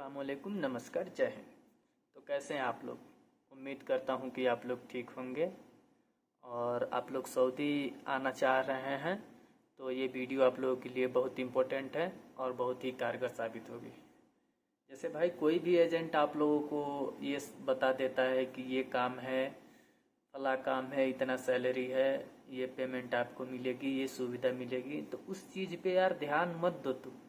अस्सलामुअलैकुम, नमस्कार, जय हिंद। तो कैसे हैं आप लोग? उम्मीद करता हूं कि आप लोग ठीक होंगे और आप लोग सऊदी आना चाह रहे हैं तो ये वीडियो आप लोगों के लिए बहुत इम्पोर्टेंट है और बहुत ही कारगर साबित होगी। जैसे भाई कोई भी एजेंट आप लोगों को ये बता देता है कि ये काम है, फला काम है, इतना सैलरी है, ये पेमेंट आपको मिलेगी, ये सुविधा मिलेगी, तो उस चीज़ पे यार ध्यान मत दो तुम।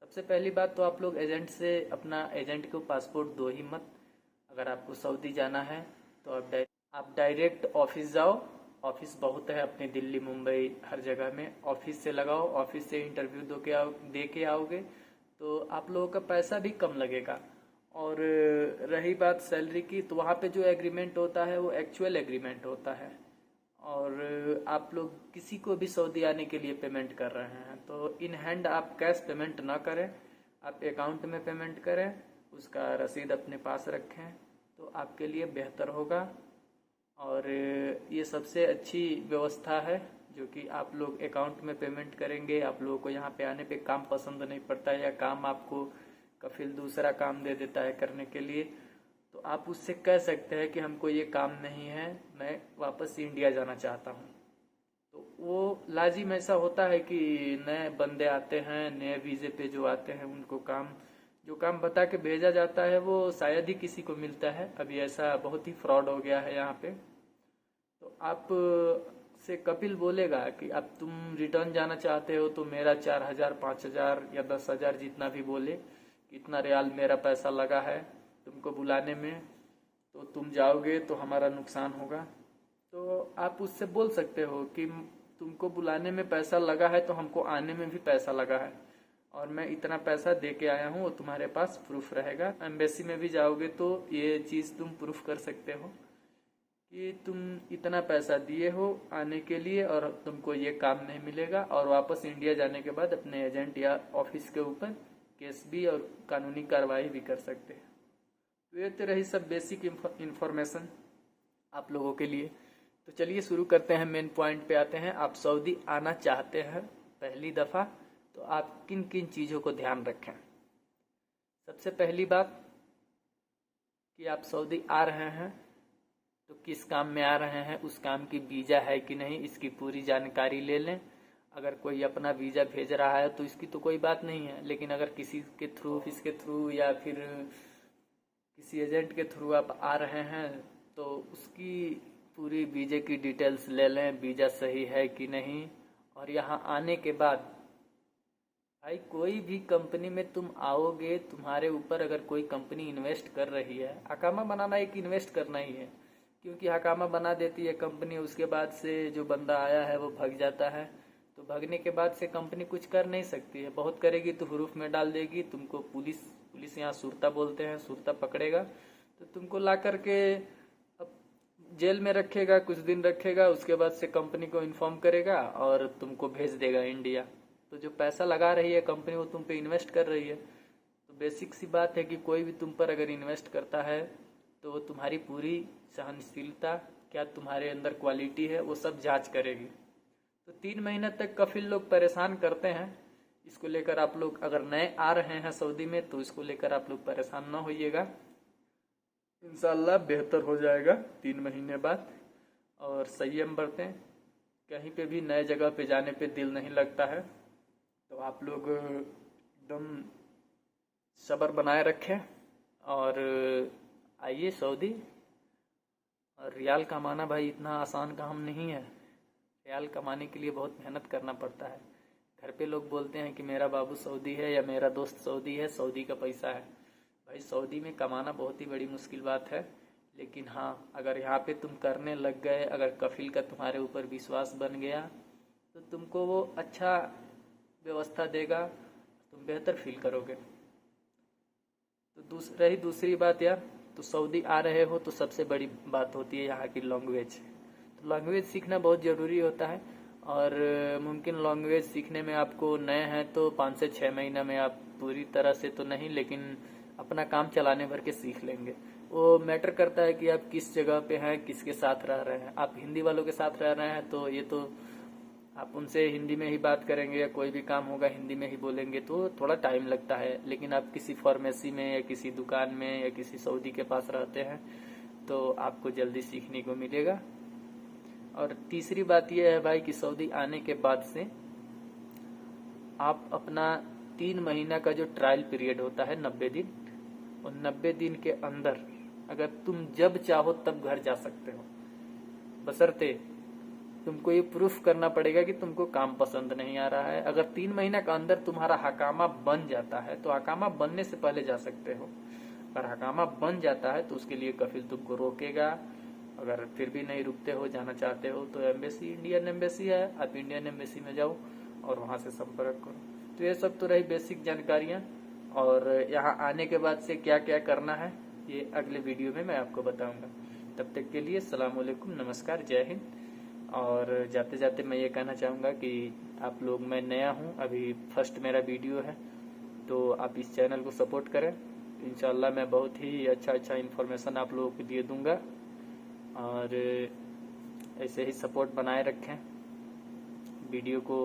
सबसे पहली बात तो आप लोग एजेंट से अपना एजेंट को पासपोर्ट दो ही मत। अगर आपको सऊदी जाना है तो आप डायरेक्ट ऑफिस जाओ। ऑफिस बहुत है अपने दिल्ली, मुंबई, हर जगह में। ऑफिस से लगाओ, ऑफिस से इंटरव्यू दे के आओगे तो आप लोगों का पैसा भी कम लगेगा। और रही बात सैलरी की, तो वहाँ पे जो एग्रीमेंट होता है वो एक्चुअल एग्रीमेंट होता है। और आप लोग किसी को भी सऊदी आने के लिए पेमेंट कर रहे हैं तो इन हैंड आप कैश पेमेंट ना करें, आप अकाउंट में पेमेंट करें, उसका रसीद अपने पास रखें तो आपके लिए बेहतर होगा। और ये सबसे अच्छी व्यवस्था है जो कि आप लोग अकाउंट में पेमेंट करेंगे। आप लोगों को यहाँ पे आने पे काम पसंद नहीं पड़ता है या काम आपको कफिल दूसरा काम दे देता है करने के लिए, तो आप उससे कह सकते हैं कि हमको ये काम नहीं है, मैं वापस इंडिया जाना चाहता हूँ। तो वो लाजिम ऐसा होता है कि नए बंदे आते हैं, नए वीज़े पे जो आते हैं, उनको जो काम बता के भेजा जाता है वो शायद ही किसी को मिलता है। अभी ऐसा बहुत ही फ्रॉड हो गया है यहाँ पे। तो आप से कपिल बोलेगा कि अब तुम रिटर्न जाना चाहते हो तो मेरा 4,000, 5,000 या 10,000 जितना भी बोले, कितना रियाल मेरा पैसा लगा है तुमको बुलाने में, तो तुम जाओगे तो हमारा नुकसान होगा। तो आप उससे बोल सकते हो कि तुमको बुलाने में पैसा लगा है तो हमको आने में भी पैसा लगा है और मैं इतना पैसा दे के आया हूँ, वो तुम्हारे पास प्रूफ रहेगा। एम्बेसी में भी जाओगे तो ये चीज़ तुम प्रूफ कर सकते हो कि तुम इतना पैसा दिए हो आने के लिए और तुमको ये काम नहीं मिलेगा। और वापस इंडिया जाने के बाद अपने एजेंट या ऑफिस के ऊपर केस भी और कानूनी कार्रवाई भी कर सकते हैं। तो ये तो रही सब बेसिक इंफॉर्मेशन आप लोगों के लिए। तो चलिए शुरू करते हैं, मेन पॉइंट पे आते हैं। आप सऊदी आना चाहते हैं पहली दफ़ा तो आप किन किन चीज़ों को ध्यान रखें। सबसे पहली बात कि आप सऊदी आ रहे हैं तो किस काम में आ रहे हैं, उस काम की वीज़ा है कि नहीं, इसकी पूरी जानकारी ले लें। अगर कोई अपना वीज़ा भेज रहा है तो इसकी तो कोई बात नहीं है, लेकिन अगर किसी के थ्रू, इसके थ्रू या फिर किसी एजेंट के थ्रू आप आ रहे हैं तो उसकी पूरी वीज़े की डिटेल्स ले लें, वीज़ा सही है कि नहीं। और यहाँ आने के बाद भाई कोई भी कंपनी में तुम आओगे, तुम्हारे ऊपर अगर कोई कंपनी इन्वेस्ट कर रही है, हकामा बनाना एक इन्वेस्ट करना ही है, क्योंकि हकामा बना देती है कंपनी, उसके बाद से जो बंदा आया है वो भाग जाता है। तो भागने के बाद से कंपनी कुछ कर नहीं सकती है, बहुत करेगी तो हरूफ में डाल देगी तुमको। पुलिस यहाँ सुरता बोलते हैं, सुरता पकड़ेगा तो तुमको ला करके अब जेल में रखेगा, कुछ दिन रखेगा, उसके बाद से कंपनी को इन्फॉर्म करेगा और तुमको भेज देगा इंडिया। तो जो पैसा लगा रही है कंपनी वो तुम पे इन्वेस्ट कर रही है। तो बेसिक सी बात है कि कोई भी तुम पर अगर इन्वेस्ट करता है तो वो तुम्हारी पूरी सहनशीलता, क्या तुम्हारे अंदर क्वालिटी है, वो सब जांच करेगी। तो 3 महीने तक कफिल लोग परेशान करते हैं, इसको लेकर आप लोग अगर नए आ रहे हैं सऊदी में तो इसको लेकर आप लोग परेशान ना होइएगा। इंशाल्लाह बेहतर हो जाएगा 3 महीने बाद। और संयम बरतें, कहीं पे भी नए जगह पे जाने पे दिल नहीं लगता है, तो आप लोग एकदम सब्र बनाए रखें और आइए सऊदी। और रियाल कमाना भाई इतना आसान काम नहीं है। रियाल कमाने के लिए बहुत मेहनत करना पड़ता है। घर पे लोग बोलते हैं कि मेरा बाबू सऊदी है या मेरा दोस्त सऊदी है, सऊदी का पैसा है। भाई सऊदी में कमाना बहुत ही बड़ी मुश्किल बात है, लेकिन हाँ अगर यहाँ पे तुम करने लग गए, अगर कफिल का तुम्हारे ऊपर विश्वास बन गया तो तुमको वो अच्छा व्यवस्था देगा, तुम बेहतर फील करोगे। तो रही दूसरी बात यार, तो सऊदी आ रहे हो तो सबसे बड़ी बात होती है यहाँ की लैंग्वेज। तो लैंग्वेज सीखना बहुत ज़रूरी होता है। और मुमकिन लैंग्वेज सीखने में आपको नए हैं तो 5 से 6 महीना में आप पूरी तरह से तो नहीं, लेकिन अपना काम चलाने भर के सीख लेंगे। वो मैटर करता है कि आप किस जगह पे हैं, किसके साथ रह रहे हैं। आप हिंदी वालों के साथ रह रहे हैं तो ये तो आप उनसे हिंदी में ही बात करेंगे या कोई भी काम होगा हिंदी में ही बोलेंगे तो थोड़ा टाइम लगता है। लेकिन आप किसी फार्मेसी में या किसी दुकान में या किसी सऊदी के पास रहते हैं तो आपको जल्दी सीखने को मिलेगा। और तीसरी बात यह है भाई कि सऊदी आने के बाद से आप अपना 3 महीना का जो ट्रायल पीरियड होता है 90 दिन, उन 90 दिन के अंदर अगर तुम जब चाहो तब घर जा सकते हो, बशर्ते तुमको ये प्रूफ करना पड़ेगा कि तुमको काम पसंद नहीं आ रहा है। अगर 3 महीना के अंदर तुम्हारा हकामा बन जाता है तो हकामा बनने से पहले जा सकते हो। अगर हकामा बन जाता है तो उसके लिए कफिल तुमको रोकेगा। अगर फिर भी नहीं रुकते हो, जाना चाहते हो, तो एम्बेसी, इंडियन एम्बेसी है, आप इंडियन एम्बेसी में जाओ और वहां से संपर्क करो। तो ये सब तो रही बेसिक जानकारियां, और यहाँ आने के बाद से क्या क्या करना है ये अगले वीडियो में मैं आपको बताऊंगा। तब तक के लिए अस्सलाम वालेकुम, नमस्कार, जय हिंद। और जाते जाते मैं ये कहना चाहूँगा कि आप लोग, मैं नया हूँ, अभी फर्स्ट मेरा वीडियो है, तो आप इस चैनल को सपोर्ट करें। इंशाल्लाह मैं बहुत ही अच्छा इन्फॉर्मेशन आप लोगों को दिए दूंगा, और ऐसे ही सपोर्ट बनाए रखें। वीडियो को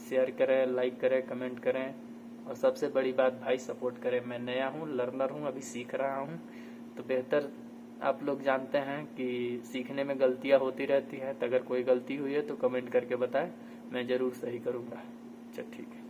शेयर करें, लाइक करें, कमेंट करें, और सबसे बड़ी बात भाई सपोर्ट करें। मैं नया हूँ, लर्नर हूँ, अभी सीख रहा हूँ, तो बेहतर आप लोग जानते हैं कि सीखने में गलतियां होती रहती हैं। तो अगर कोई गलती हुई है तो कमेंट करके बताएं, मैं जरूर सही करूँगा। अच्छा, ठीक है।